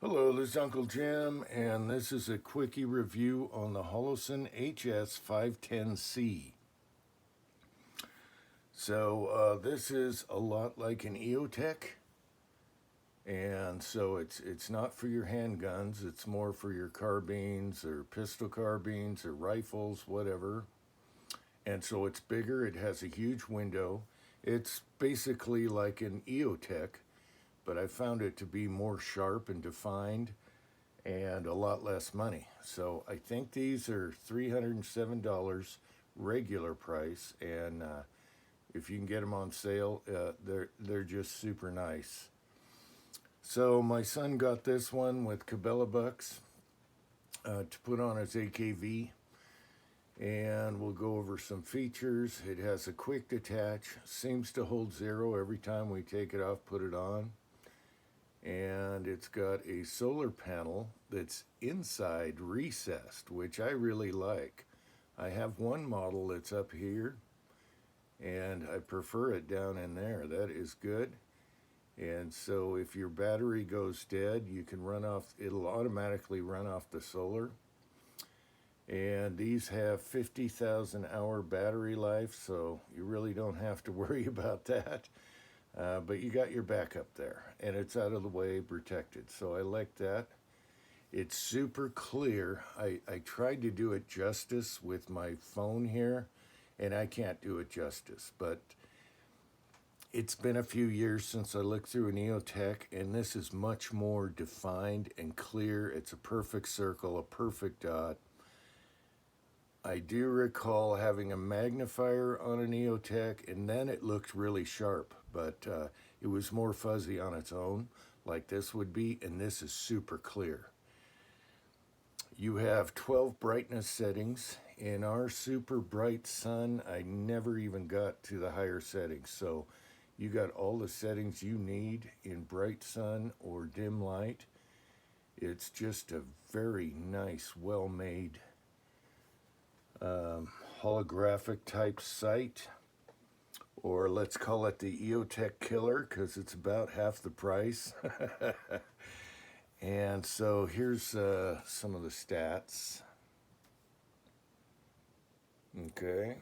Hello, this is Uncle Jim, and this is a quickie review on the Holosun HS510C. This is a lot like an EOTech, and so it's not for your handguns. It's more for your carbines or pistol carbines or rifles, whatever. And so it's bigger. It has a huge window. It's basically like an EOTech, but I found it to be more sharp and defined and a lot less money. So I think these are $307 regular price, and if you can get them on sale, they're just super nice. So my son got this one with Cabela bucks to put on his AKV, and we'll go over some features. It has a quick detach, seems to hold zero every time we take it off, put it on. And it's got a solar panel that's inside recessed, which I really like. I have one model that's up here, and I prefer it down in there. That is good. And so if your battery goes dead, you can run off, it'll automatically run off the solar. And these have 50,000 hour battery life, so you really don't have to worry about that. But you got your backup there, and it's out of the way, protected. So I like that. It's super clear. I tried to do it justice with my phone here, and I can't do it justice. But it's been a few years since I looked through an EOTech, and this is much more defined and clear. It's a perfect circle, a perfect dot. I do recall having a magnifier on an EOTech, and then it looked really sharp, but it was more fuzzy on its own, like this would be, and this is super clear. You have 12 brightness settings. In our super bright sun, I never even got to the higher settings, so you got all the settings you need in bright sun or dim light. It's just a very nice, well-made holographic type sight, or let's call it the EOTech killer because it's about half the price. And so here's some of the stats. Okay,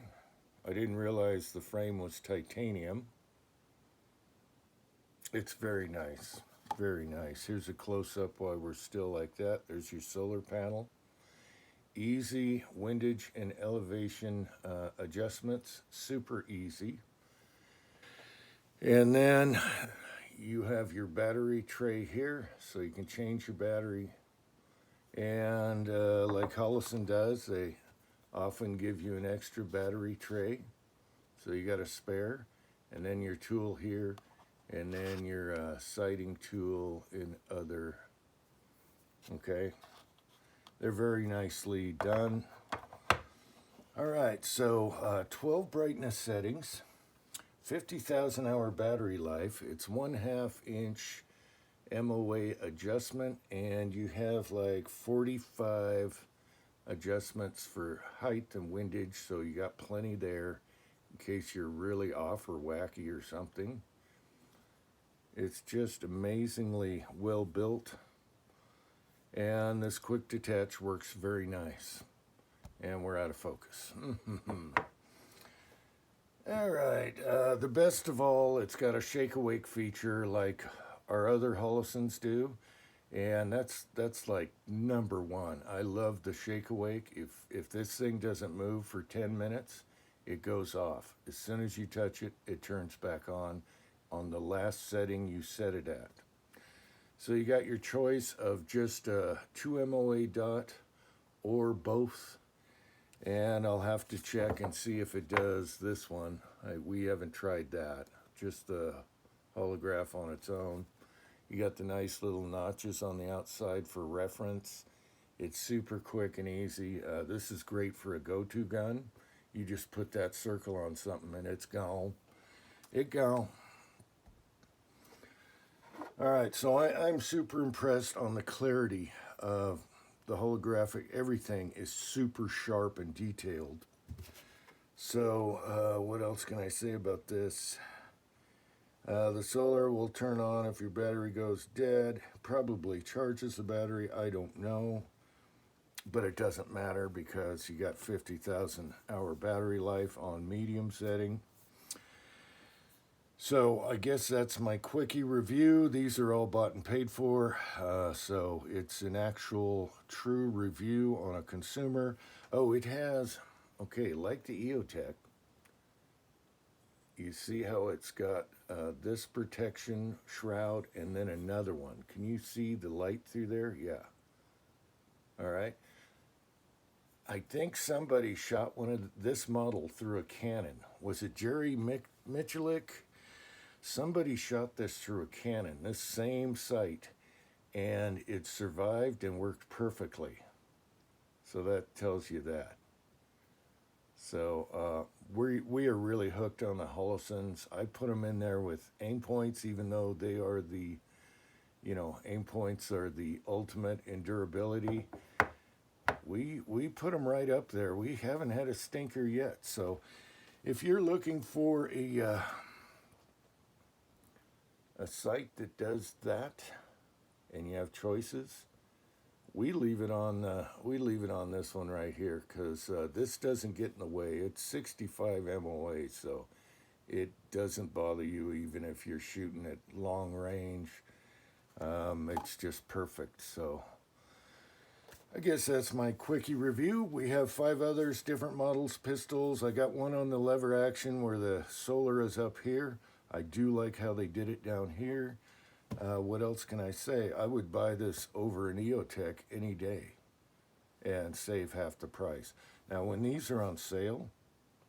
I didn't realize the frame was titanium. It's very nice, very nice. Here's a close-up while we're still like that. There's your solar panel. Easy windage and elevation adjustments, super easy. And then you have your battery tray here, so you can change your battery. And like Holosun does, they often give you an extra battery tray, so you got a spare. And then your tool here, and then your sighting tool in other. Okay. They're very nicely done. All right, so 12 brightness settings, 50,000 hour battery life. It's 1/2 inch MOA adjustment, and you have like 45 adjustments for height and windage, so you got plenty there in case you're really off or wacky or something. It's just amazingly well built. And this quick detach works very nice. And we're out of focus. All right, the best of all, it's got a shake awake feature like our other Holosuns do. And that's like number one. I love the shake awake. If this thing doesn't move for 10 minutes, it goes off. As soon as you touch it, it turns back on the last setting you set it at. So you got your choice of just a 2 MOA dot or both. And I'll have to check and see if it does this one. We haven't tried that. Just the holograph on its own. You got the nice little notches on the outside for reference. It's super quick and easy. This is great for a go-to gun. You just put that circle on something and it's gone. It gone. All right, so I'm super impressed on the clarity of the holographic. Everything is super sharp and detailed. So what else can I say about this? The solar will turn on if your battery goes dead. Probably charges the battery, I don't know. But it doesn't matter because you got 50,000 hour battery life on medium setting. So I guess that's my quickie review. These are all bought and paid for. So it's an actual true review on a consumer. Oh, it has, okay, like the EOTech, you see how it's got this protection shroud and then another one. Can you see the light through there? Yeah. All right. I think somebody shot one of this model through a cannon. Was it Jerry Michalik? Somebody shot this through a cannon, this same sight, and it survived and worked perfectly. So that tells you that. So we are really hooked on the Holosuns. I put them in there with aim points, even though they are the, aim points are the ultimate in durability. We put them right up there. We haven't had a stinker yet. So if you're looking for a site that does that, and you have choices, we leave it on this one right here, because this doesn't get in the way. It's 65 MOA, so it doesn't bother you even if you're shooting at long range. It's just perfect. So I guess that's my quickie review. We have 5 others, different models, pistols. I got one on the lever action where the solar is up here. I do like how they did it down here. What else can I say? I would buy this over an EOTech any day and save half the price. Now, when these are on sale,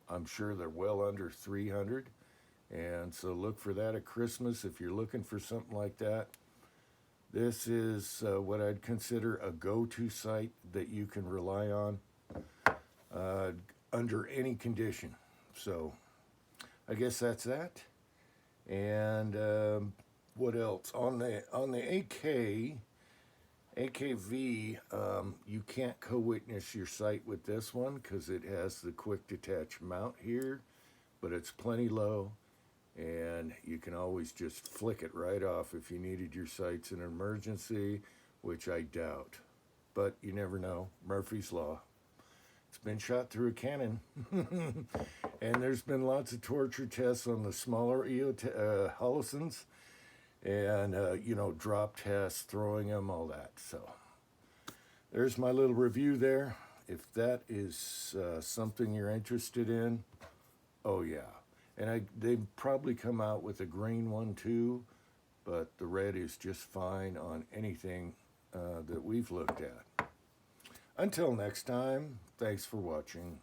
I'm sure they're well under $300. And so look for that at Christmas if you're looking for something like that. This is what I'd consider a go-to site that you can rely on under any condition. So I guess that's that. And what else? On the AKV, you can't co-witness your sight with this one because it has the quick detach mount here, but it's plenty low. And you can always just flick it right off if you needed your sights in an emergency, which I doubt. But you never know. Murphy's Law. It's been shot through a cannon. And there's been lots of torture tests on the smaller Holosuns. And, drop tests, throwing them, all that. So there's my little review there. If that is something you're interested in, oh, yeah. And they'd probably come out with a green one too, but the red is just fine on anything that we've looked at. Until next time, thanks for watching.